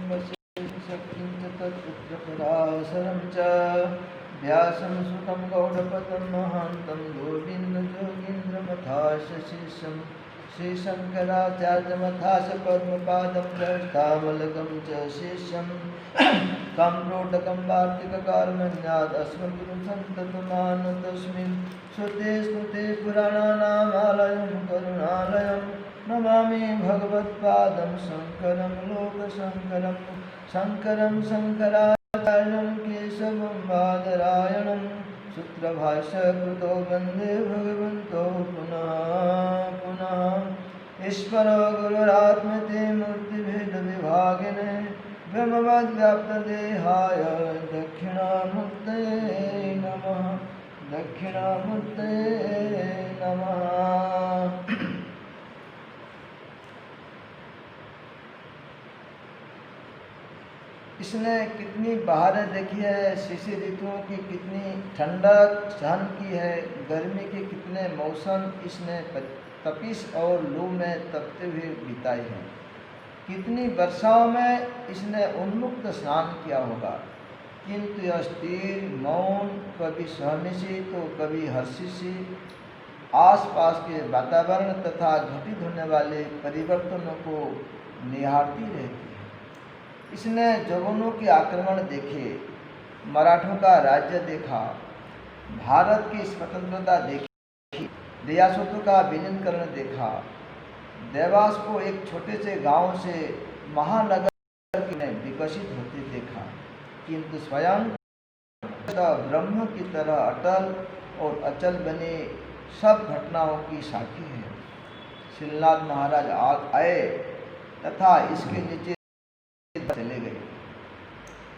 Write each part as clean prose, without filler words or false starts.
शक्तिं च तत्पुत्रपराशरं च व्यासं सुतं गौडपदं महान्तं गोविन्दयोगीन्द्रमथाश शिष्यं श्रीशङ्कराचार्यमथाश पद्मपादं दष्टामलकं च शिष्यं कम्रोटकं वार्तिककार्मण्यादस्मद्गुरुं सन्ततमानतस्मिन् श्रुते स्मृते पुराणानामालयं करुणालयं नमामि भगवत्पादं शङ्करं लोकशङ्करं शङ्करं शङ्कराचार्यं केशवं बादरायणं सूत्रभाष्यकृतो वन्दे भगवन्तो पुनः पुनः ईश्वरो गुरुरात्मते मूर्तिभेदविभागिने ब्रह्मवद्व्याप्तदेहाय दक्षिणामूर्तये नमः दक्षिणामूर्तये नमः। इसने कितनी बहारें देखी है, शिशिर ऋतुओं की कितनी ठंडक सहन की है, गर्मी के कितने मौसम इसने तपिश और लू में तपते हुए बिताए हैं। कितनी वर्षाओं में इसने उन्मुक्त स्नान किया होगा, किंतु यह स्थिर मौन, कभी सहनशील तो कभी हर्षिशील, आसपास के वातावरण तथा घटित होने वाले परिवर्तनों को निहारती रहती है। इसने जवानों के आक्रमण देखे, मराठों का राज्य देखा, भारत की स्वतंत्रता देखी, रियासतों का विलीनीकरण देखा, देवास को एक छोटे से गांव से महानगर में विकसित होते देखा, किंतु स्वयं ब्रह्म की तरह अटल और अचल बने सब घटनाओं की साक्षी है। श्रीनाथ महाराज आए तथा इसके नीचे चले गए।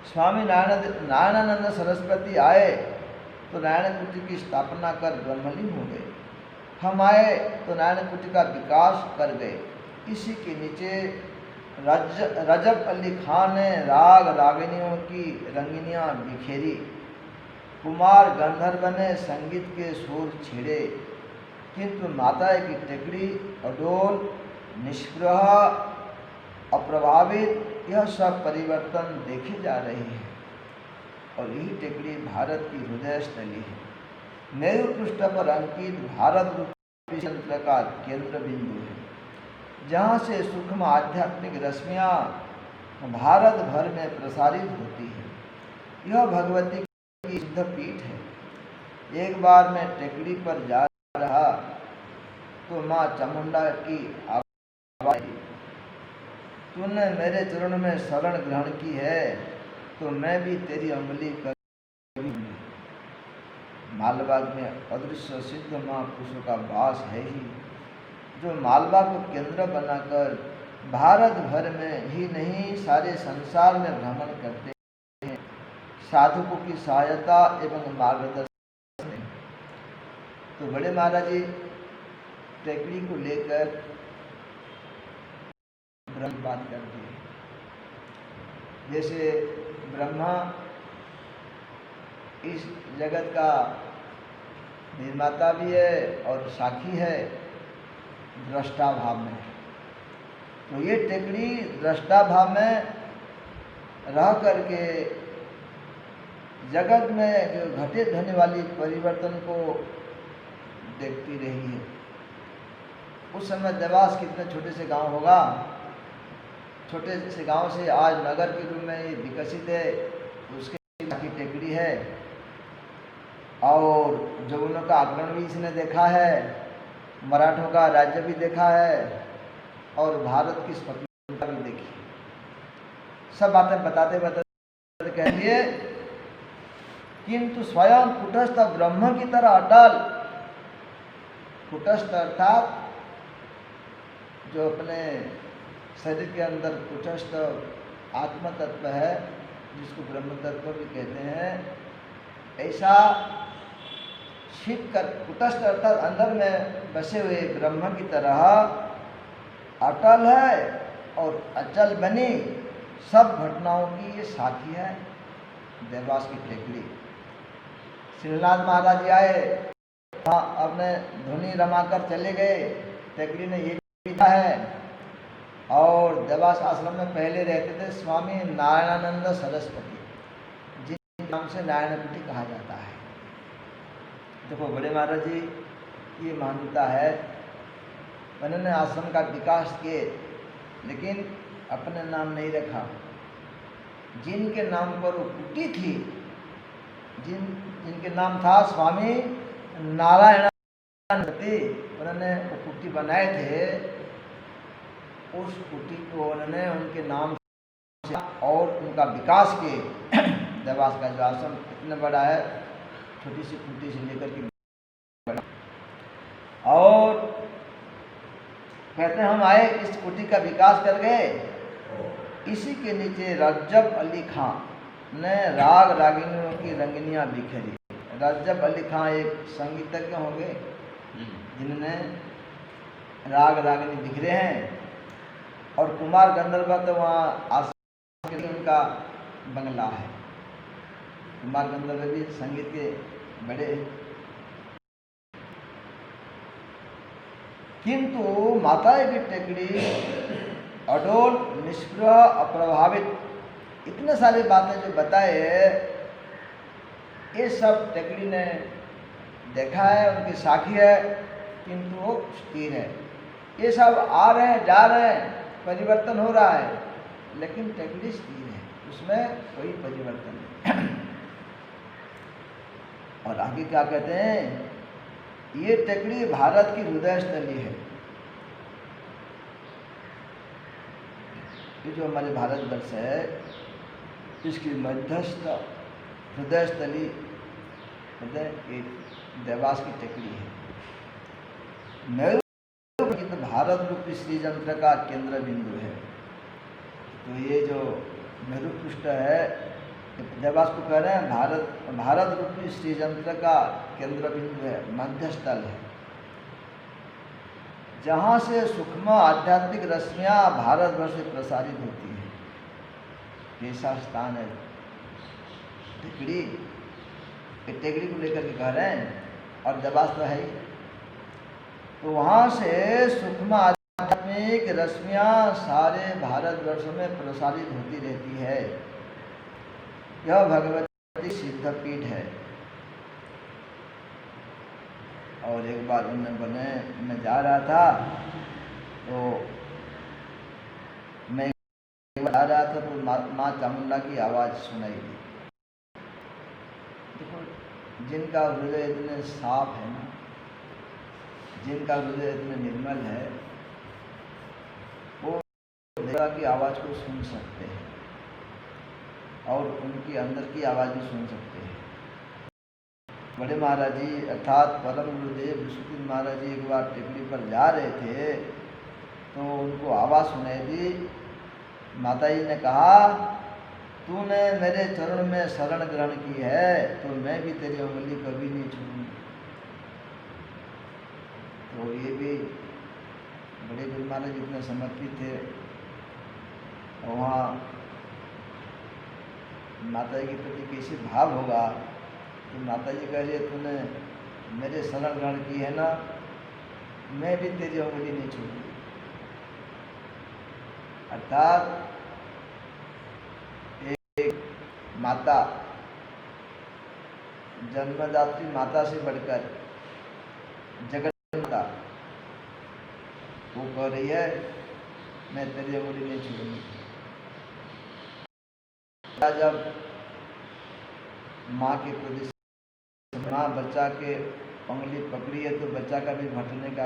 स्वामी नारायणानंद सरस्वती आए तो नारायण कुटी की स्थापना कर ब्रह्मलीन हो गए। हम आए तो नारायण कुटी का विकास कर गए। इसी के नीचे रजब अली खान ने राग रागिनियों की रंगिनियाँ बिखेरी, कुमार गंधर्व ने संगीत के सुर छेड़े, किंतु माता की टेकड़ी अडोल, निष्प्रह, अप्रभावित, यह सब परिवर्तन देखे जा रहे हैं। और यही टेकड़ी भारत की हृदय स्थली है। मेरु पृष्ठ पर अंकित भारत रूपी यंत्र का केंद्र बिंदु है, जहाँ से सूक्ष्म आध्यात्मिक रश्मियाँ भारत भर में प्रसारित होती है। यह भगवती की सिद्ध पीठ है। एक बार मैं टेकड़ी पर जा रहा तो माँ चामुंडा की आवाज़, तूने मेरे चरण में शरण ग्रहण की है तो मैं भी तेरी अंगुली कर। मालवा में अदृश्य सिद्ध महापुरुषों का वास है ही, जो मालवा को केंद्र बनाकर भारत भर में ही नहीं सारे संसार में भ्रमण करते हैं, साधकों की सहायता एवं मार्गदर्शन। तो बड़े महाराज जी टेकड़ी को लेकर ब्रह्म बात करते हैं। जैसे ब्रह्मा इस जगत का निर्माता भी है और साक्षी है दृष्टा भाव में। तो ये टेकड़ी दृष्टा भाव में रह करके जगत में जो घटित होने वाली परिवर्तन को देखती रही है। उस समय देवास कितने छोटे से गांव होगा, छोटे से गांव से आज नगर के रूप में विकसित है। उसके की टेकड़ी है और जवानों का आक्रमण भी इसने देखा है, मराठों का राज्य भी देखा है और भारत की स्वतंत्रता भी देखी। सब बातें बताते बताते कह दिए, किंतु स्वयं कुटस्थ ब्रह्म की तरह अटल। कुटस्थ अर्थात जो अपने शरीर के अंदर कुटस्थ आत्म तत्व है, जिसको ब्रह्म तत्व भी कहते हैं, ऐसा छिप कर कुटस्थ अर्थात अंदर में बसे हुए ब्रह्म की तरह अटल है और अचल बनी सब घटनाओं की ये साथी है देवास की टेकड़ी। श्रीनाथ महाराज जी आए, हाँ अपने धुनी रमाकर चले गए। टेकड़ी ने ये भी कहा है और देवास आश्रम में पहले रहते थे स्वामी नारायणानंद सरस्वती, जिनके नाम से नारायणपति कहा जाता है। देखो बड़े महाराज जी ये मान्यता है, उन्होंने आश्रम का विकास किए लेकिन अपने नाम नहीं रखा। जिनके नाम पर वो कुटी थी, जिनके नाम था स्वामी नारायणानंद, उन्होंने वो कुटी बनाए थे, उस कुटी को उन्होंने उनके नाम से और उनका विकास किए। देवास का जो आश्रम इतना बड़ा है, छोटी सी कुटी से लेकर के बड़ा। और कहते हैं हम आए, इस कुटी का विकास कर गए। इसी के नीचे रज्जब अली खां ने राग रागिनियों की रंगनियाँ बिखेरी। रज्जब अली खां एक संगीतज्ञ होंगे जिन्होंने राग रागिनी बिखरे हैं। और कुमार गंधर्व तो वहाँ आश्रम के लिए उनका बंगला है। कुमार गंधर्व भी संगीत के बड़े, किंतु माताएं की टेकड़ी अडोल, निष्प्रह, अप्रभावित, इतने सारी बातें जो बताए, ये सब टेकड़ी ने देखा है, उनकी साखी है, किंतु वो स्थिर है। ये सब आ रहे हैं, जा रहे हैं, परिवर्तन हो रहा है, लेकिन टेकड़ी स्थिर है, उसमें कोई परिवर्तन नहीं। और आगे क्या कहते हैं, ये टेकड़ी भारत की हृदय स्थली है। ये जो हमारे भारतवर्ष है, इसकी मध्यस्थ हृदय स्थली, हृदय एक देवास की टेकड़ी है। मेरु तो भारत रूपी श्री यंत्र का केंद्र बिंदु है। तो ये जो मेरु पृष्ठ है, देवास को कह रहे हैं भारत रूपी श्री यंत्र का केंद्र बिंदु है, मध्य स्थल है, जहाँ से सूक्ष्म आध्यात्मिक रश्मियाँ भारतवर्ष से प्रसारित होती हैं। ऐसा स्थान है टेकड़ी, टेकड़ी को लेकर के कह रहे हैं, और देवास तो है ही। तो वहाँ से सूक्ष्म आध्यात्मिक रश्मियाँ सारे भारतवर्ष में प्रसारित होती रहती है। यह भगवती सिद्धपीठ है। और एक बार मैं जा रहा था, तो मैं जा रहा था तो माँ चामुंडा की आवाज़ सुनाई दी। देखो जिनका हृदय इतने साफ है ना, जिनका हृदय इतने निर्मल है, वो देवता की आवाज़ को सुन सकते हैं और उनकी अंदर की आवाज़ भी सुन सकते हैं। बड़े महाराज जी अर्थात परम गुरुदेव विश्वनाथ महाराज जी एक बार टेकड़ी पर जा रहे थे, तो उनको आवाज़ सुनाई दी। माता जी ने कहा, तूने मेरे चरण में शरण ग्रहण की है, तो मैं भी तेरी उंगली कभी नहीं छूऊंगी। तो ये भी बड़े गुरु महाराज जी इतने समर्पित थे। और वहाँ माता जी के प्रति कैसे भाव होगा। तो माता जी कह रही है, तूने मेरे शरण ग्रहण की है ना, मैं भी तेरी उंगली नहीं छूऊंगी। अर्थात एक माता, जन्मदात्री माता से बढ़कर जगत माता, वो कह रही है, मैं तेरी उंगली नहीं छूऊंगी। जब माँ के प्रति माँ बच्चा के उंगली पकड़ी है, तो बच्चा का भी भटकने का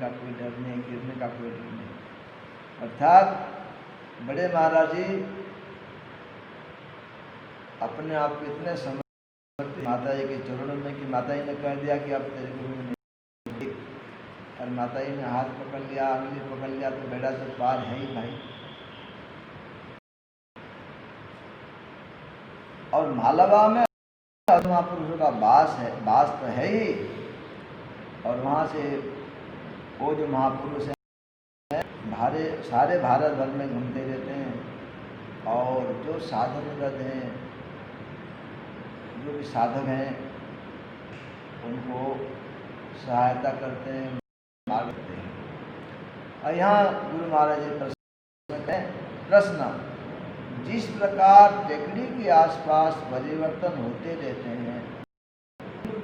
कोई डर नहीं, गिरने का कोई डर नहीं। अर्थात बड़े महाराज जी अपने आप को इतने समर्पित माता जी के चरणों में कि माता जी ने कह दिया कि अब तेरे गुरु ने, और माता जी ने हाथ पकड़ लिया, उंगली पकड़ लिया, तो बेटा तो पार है ही भाई। और मालवा में महापुरुषों का वास तो है ही। और वहाँ से वो जो महापुरुष हैं सारे भारत भर में घूमते रहते हैं, और जो साधनरत हैं, जो भी साधक हैं, उनको सहायता करते हैं, मार्ग देते हैं। और यहाँ गुरु महाराज जी प्रश्न, जिस प्रकार टेकड़ी के आसपास परिवर्तन होते रहते हैं,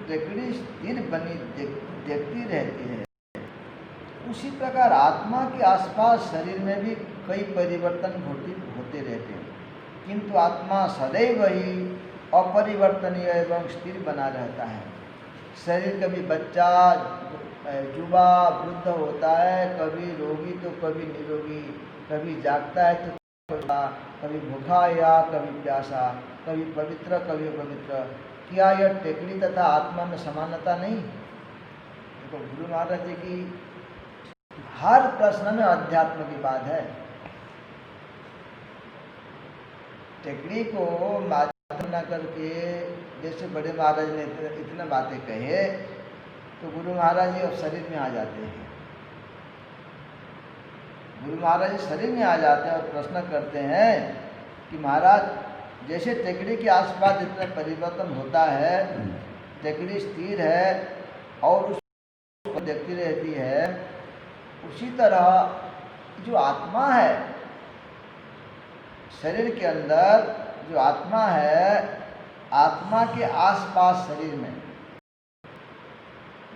टेकड़ी स्थिर बनी देखती रहती है, उसी प्रकार आत्मा के आसपास शरीर में भी कई परिवर्तन होते रहते हैं, किंतु आत्मा सदैव ही अपरिवर्तनीय एवं स्थिर बना रहता है। शरीर कभी बच्चा, युवा, वृद्ध होता है, कभी रोगी तो कभी निरोगी, कभी जागता है तो कभी भूखा या कभी प्यासा, कभी पवित्र कभी अपवित्र। क्या यह टेकड़ी तथा आत्मा में समानता नहीं? तो गुरु महाराज जी की हर प्रश्न में अध्यात्म की बात है। टेकड़ी को माध्यम न करके जैसे बड़े महाराज ने इतने बातें कहे, तो गुरु महाराज जी अब शरीर में आ जाते हैं। गुरु महाराज जी शरीर में आ जाते हैं और प्रश्न करते हैं कि महाराज, जैसे टेकड़ी के आसपास जितना परिवर्तन होता है, टेकड़ी स्थिर है और उसको देखती रहती है, उसी तरह जो आत्मा है, शरीर के अंदर जो आत्मा है, आत्मा के आसपास शरीर में,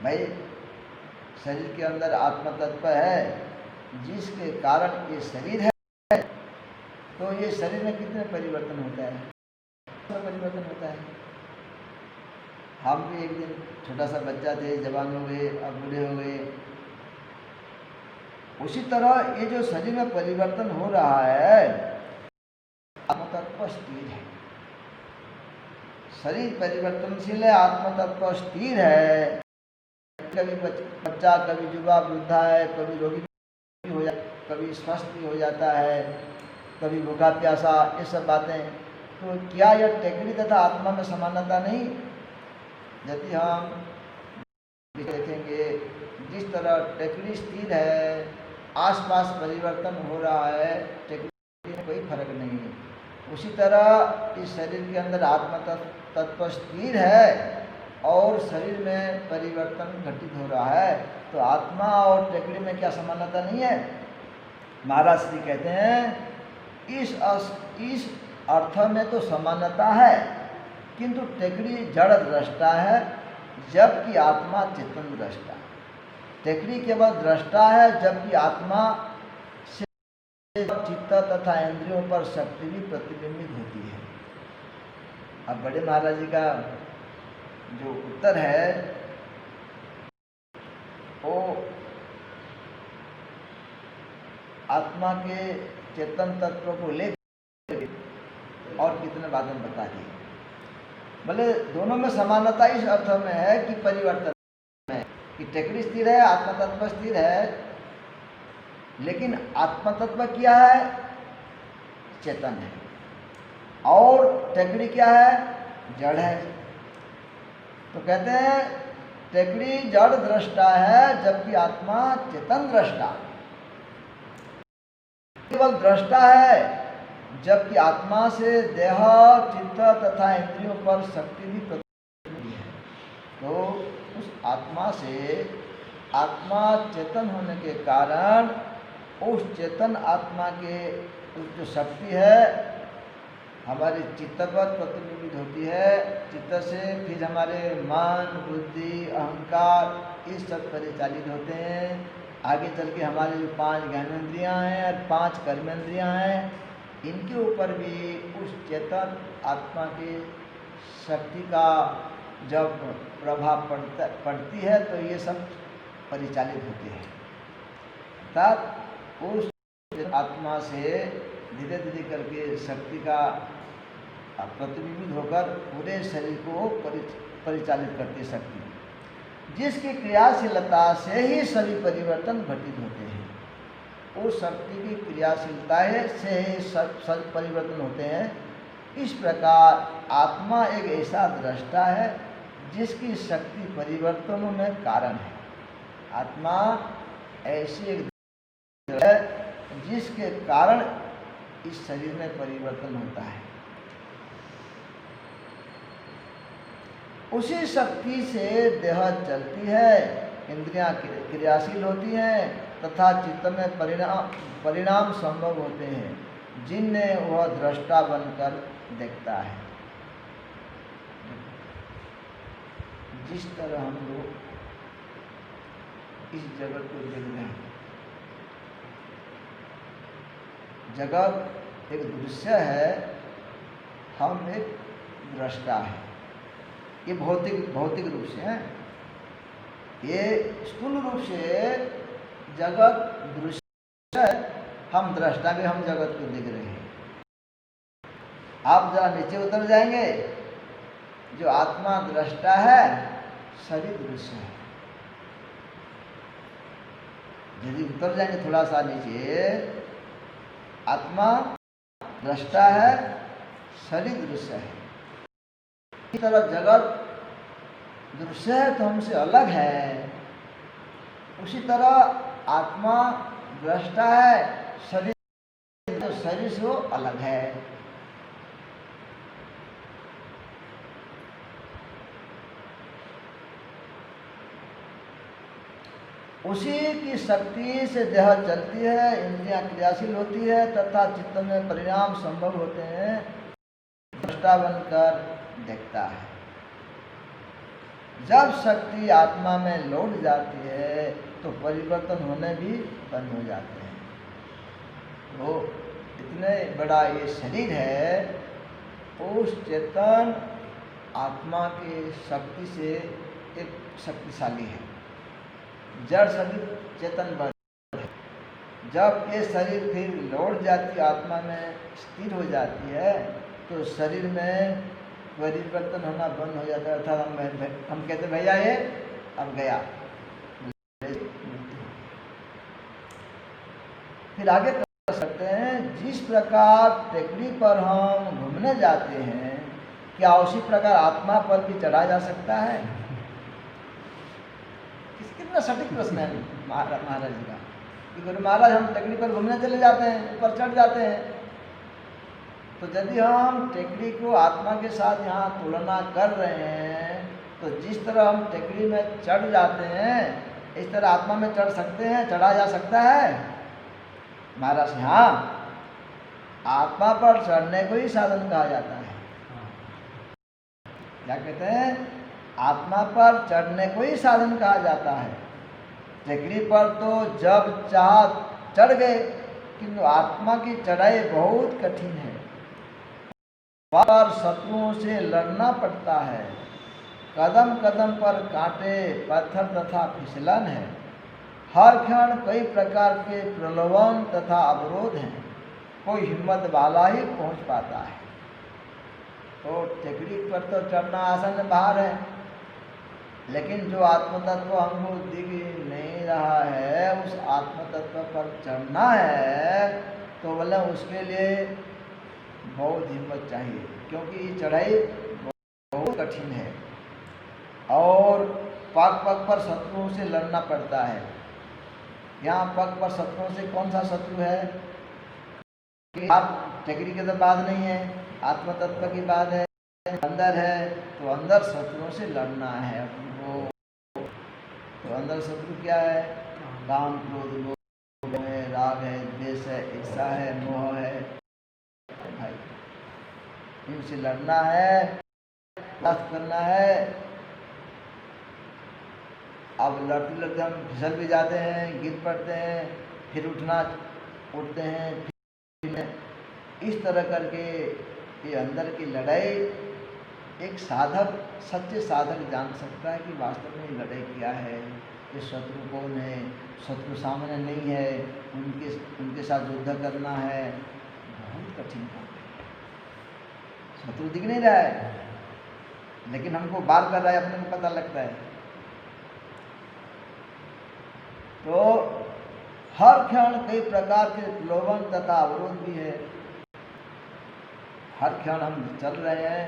भाई शरीर के अंदर आत्मा तत्व है, जिसके कारण ये शरीर है, तो ये शरीर में कितने परिवर्तन होता है? परिवर्तन होता है। हम भी एक दिन छोटा सा बच्चा थे, जवान हो गए, अब बूढ़े हो गए। उसी तरह ये जो शरीर में परिवर्तन हो रहा है, आत्मा तत्व स्थिर है। शरीर परिवर्तनशील है, आत्मा तत्व स्थिर है। कभी बच्चा, कभी युवा, वृद्धा है, कभी रोगी हो जाता, कभी स्वस्थ भी हो जाता है, कभी भूखा प्यासा, ये सब बातें। तो क्या यह टेकड़ी तथा आत्मा में समानता नहीं? यदि हम देखेंगे, जिस तरह टेकड़ी स्थिर है, आसपास परिवर्तन हो रहा है, टेकड़ी में कोई फर्क नहीं है, उसी तरह इस शरीर के अंदर आत्मा तत्व स्थिर है और शरीर में परिवर्तन घटित हो रहा है, तो आत्मा और टेकड़ी में क्या समानता नहीं है? महाराज श्री कहते हैं इस अर्थ में तो समानता है, किंतु टेकड़ी जड़ दृष्टा है, जबकि आत्मा चेतन दृष्टा। टेकड़ी केवल दृष्टा है, जबकि आत्मा से चित्त तथा इंद्रियों पर शक्ति भी प्रतिबिंबित होती है। अब बड़े महाराज जी का जो उत्तर है वो आत्मा के चेतन तत्व को लेकर और कितने बातें बता दी। भले दोनों में समानता इस अर्थ में है कि परिवर्तन में, कि टेकड़ी स्थिर है, आत्मा तत्व स्थिर है, लेकिन आत्मा तत्व क्या है? चेतन है, और टेकड़ी क्या है? जड़ है। तो कहते हैं टेकड़ी जड़ दृष्टा है, जबकि आत्मा चेतन दृष्टा। केवल दृष्टा है, जबकि आत्मा से देह, चित्त तथा इंद्रियों पर शक्ति भी प्रतिबिंबित है। तो उस आत्मा से, आत्मा चेतन होने के कारण उस चेतन आत्मा के जो शक्ति है हमारे चित्त पर प्रतिबिंबित होती है। चित्त से फिर हमारे मन, बुद्धि, अहंकार ये सब परिचालित होते हैं। आगे चल के हमारे जो 5 ज्ञानेंद्रियाँ हैं और 5 कर्मेंद्रियाँ हैं, इनके ऊपर भी उस चेतन आत्मा की शक्ति का जब प्रभाव पड़ती है तो ये सब परिचालित होते हैं। अर्थात उस आत्मा से धीरे धीरे करके शक्ति का प्रतिबिंबित होकर पूरे शरीर को परिचालित करती शक्ति, जिसकी क्रियाशीलता से ही सभी परिवर्तन घटित होते हैं। उस शक्ति की क्रियाशीलता से ही सब परिवर्तन होते हैं। इस प्रकार आत्मा एक ऐसा दृष्टा है जिसकी शक्ति परिवर्तनों में कारण है। आत्मा ऐसी एक है जिसके कारण इस शरीर में परिवर्तन होता है। उसी शक्ति से देह चलती है, इंद्रियां क्रियाशील होती हैं तथा चित्त में परिणाम संभव होते हैं जिन्हें वह दृष्टा बनकर देखता है। जिस तरह हम लोग इस जगत को देख रहे हैं, जगत एक दृश्य है, हम एक दृष्टा है। ये भौतिक रूप से है, ये स्थूल रूप से जगत दृश्य है, हम दृष्टा भी हम जगत को देख रहे हैं। आप जरा नीचे उतर जाएंगे, जो आत्मा दृष्टा है, शरीर दृश्य है। यदि उतर जाएंगे थोड़ा सा नीचे, आत्मा दृष्टा है, शरीर दृश्य है। इस तरह जगत दृश्य है तो हमसे अलग है, उसी तरह आत्मा दृष्टा है, शरीर तो शरीर से वो अलग है। उसी की शक्ति से देह चलती है, इंद्रियां क्रियाशील होती है तथा चित्त में परिणाम संभव होते हैं, दृष्टा बनकर देखता है। जब शक्ति आत्मा में लौट जाती है तो परिवर्तन होने भी बंद हो जाते हैं। वो इतने बड़ा ये शरीर है, उस चेतन आत्मा की शक्ति से एक शक्तिशाली है। जड़ शरीर चेतन बन, जब ये शरीर फिर लौट जाती आत्मा में स्थिर हो जाती है तो शरीर में परिवर्तन होना बंद हो जाता है। अर्थात हम कहते भैया ये अब गया। फिर आगे कर सकते हैं, जिस प्रकार टेकड़ी पर हम घूमने जाते हैं, क्या उसी प्रकार आत्मा पर भी चढ़ा जा सकता है? कितना सटीक प्रश्न है महाराज जी का कि गुरु महाराज हम टेकड़ी पर घूमने चले जाते हैं, ऊपर चढ़ जाते हैं, तो यदि हम टेकड़ी को आत्मा के साथ यहाँ तुलना कर रहे हैं तो जिस तरह हम टेकड़ी में चढ़ जाते हैं इस तरह आत्मा में चढ़ सकते हैं, चढ़ा जा सकता है? महाराज हाँ, आत्मा पर चढ़ने को ही साधन कहा जाता है। क्या कहते हैं? आत्मा पर चढ़ने को ही साधन कहा जाता है। टेकड़ी पर तो जब चाह चढ़ गए, किंतु आत्मा की चढ़ाई बहुत कठिन है। पर शत्रुओं से लड़ना पड़ता है, कदम कदम पर कांटे पत्थर तथा फिसलन है, हर क्षण कई प्रकार के प्रलोभन तथा अवरोध हैं, कोई हिम्मत वाला ही पहुंच पाता है। तो टेकड़ी पर तो चढ़ना आसान बाहर है, लेकिन जो आत्म तत्व हमको दिख नहीं रहा है, उस आत्म तत्व पर चढ़ना है तो बोले उसके लिए बहुत हिम्मत चाहिए, क्योंकि ये चढ़ाई बहुत कठिन है और पग पग पर शत्रुओं से लड़ना पड़ता है। यहाँ पग पर शत्रुओं से कौन सा शत्रु है? आप टेकड़ी के तो बात नहीं है, आत्म तत्व की बात है, अंदर है, तो अंदर शत्रुओं से लड़ना है वो। तो अंदर शत्रु क्या है? काम, क्रोध, लोभ है, राग है, द्वेष है, ईर्ष्या है, मोह है। भाई इनसे लड़ना है, बात करना है। अब लड़ते लड़ते हम फिसल भी जाते हैं, गिर पड़ते हैं, फिर उठते हैं, फिर इस तरह करके ये अंदर की लड़ाई एक साधक, सच्चे साधक जान सकता है कि वास्तव में लड़ाई क्या है, ये शत्रु कौन है। शत्रु सामने नहीं है, उनके साथ युद्ध करना है, बहुत कठिन काम है। शत्रु दिख नहीं रहा है, लेकिन हमको वार कर रहा है, अपने को पता लगता है। तो हर क्षण कई प्रकार के प्रलोभन तथा अवरोध भी है। हर क्षण हम चल रहे हैं,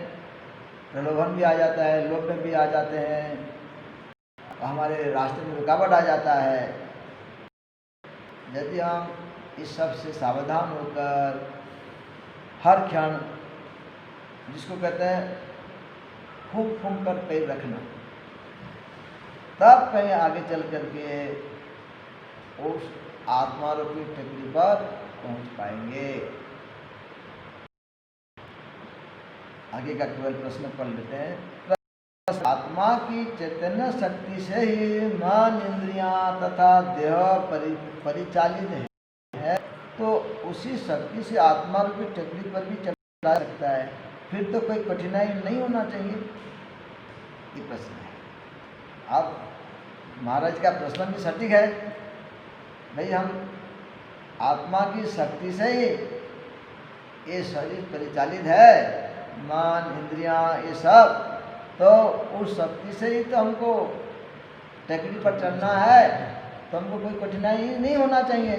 प्रलोभन भी आ जाता है, लोभ में भी आ जाते हैं, हमारे रास्ते में रुकावट आ जाता है। यदि हम इस सब से सावधान होकर हर क्षण, जिसको कहते हैं फूंक फूंक कर पैर रखना, तब कहीं आगे चल करके उस आत्मा रूपी टकरी पर पहुंच पाएंगे। आगे का केवल प्रश्न पढ़ लेते हैं। आत्मा की चैतन्य शक्ति से ही मन, इंद्रियां तथा देह परिचालित है, तो उसी शक्ति से आत्मा रूपी टकरी पर भी चला सकता है। फिर तो कोई कठिनाई नहीं होना चाहिए। ये प्रश्न है। अब महाराज का प्रश्न भी सटीक है। भाई हम आत्मा की शक्ति से ही ये शरीर परिचालित है, मन, इंद्रियां, ये सब, तो उस शक्ति से ही तो हमको टकरी पर चढ़ना है, तो हमको कोई कठिनाई नहीं होना चाहिए।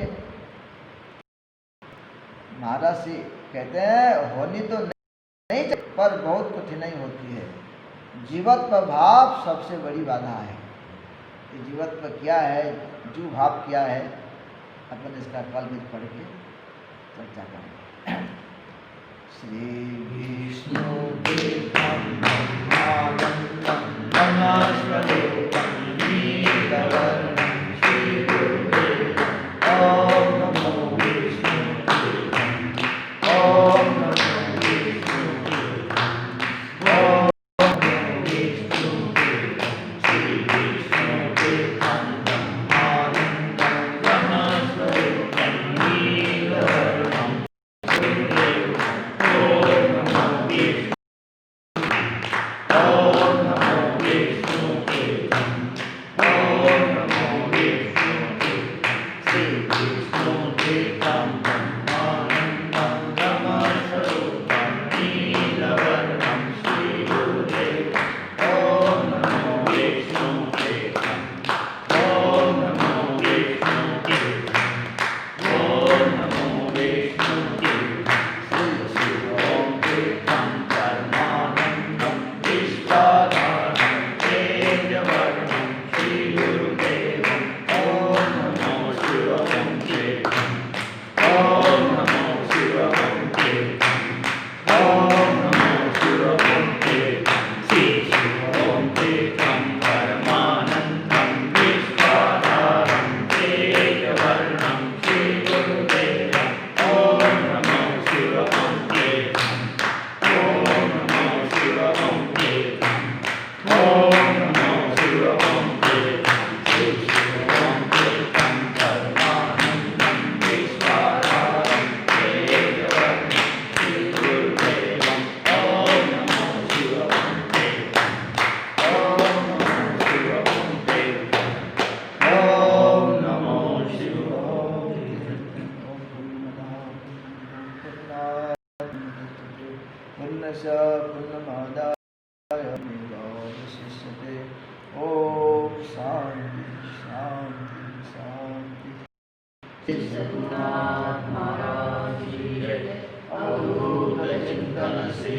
महाराज जी कहते हैं होनी तो नहीं चाहिए, पर बहुत कठिनाई होती है। जीवत्व भाव सबसे बड़ी बाधा है। ये जीवत्व क्या है, जीव भाव क्या है, अपन इसका कल भी पढ़ के चर्चा करेंगे। श्री विष्णु देवं ब्रह्मानंदं ब्रह्मस्वरूपं नीलवर्णं श्री गुरुदेवं ओम नमो विष्णुदेवं ओम नमो विष्णुदेवं ओम नमो विष्णुदेवं श्री विष्णुदेवं ब्रह्मानंदं ब्रह्मस्वरूपं नीलवर्णं ओम शांति शांति शांति। सद्गुरुनाथ महाराज की जय। अवधूत चिंतन श्री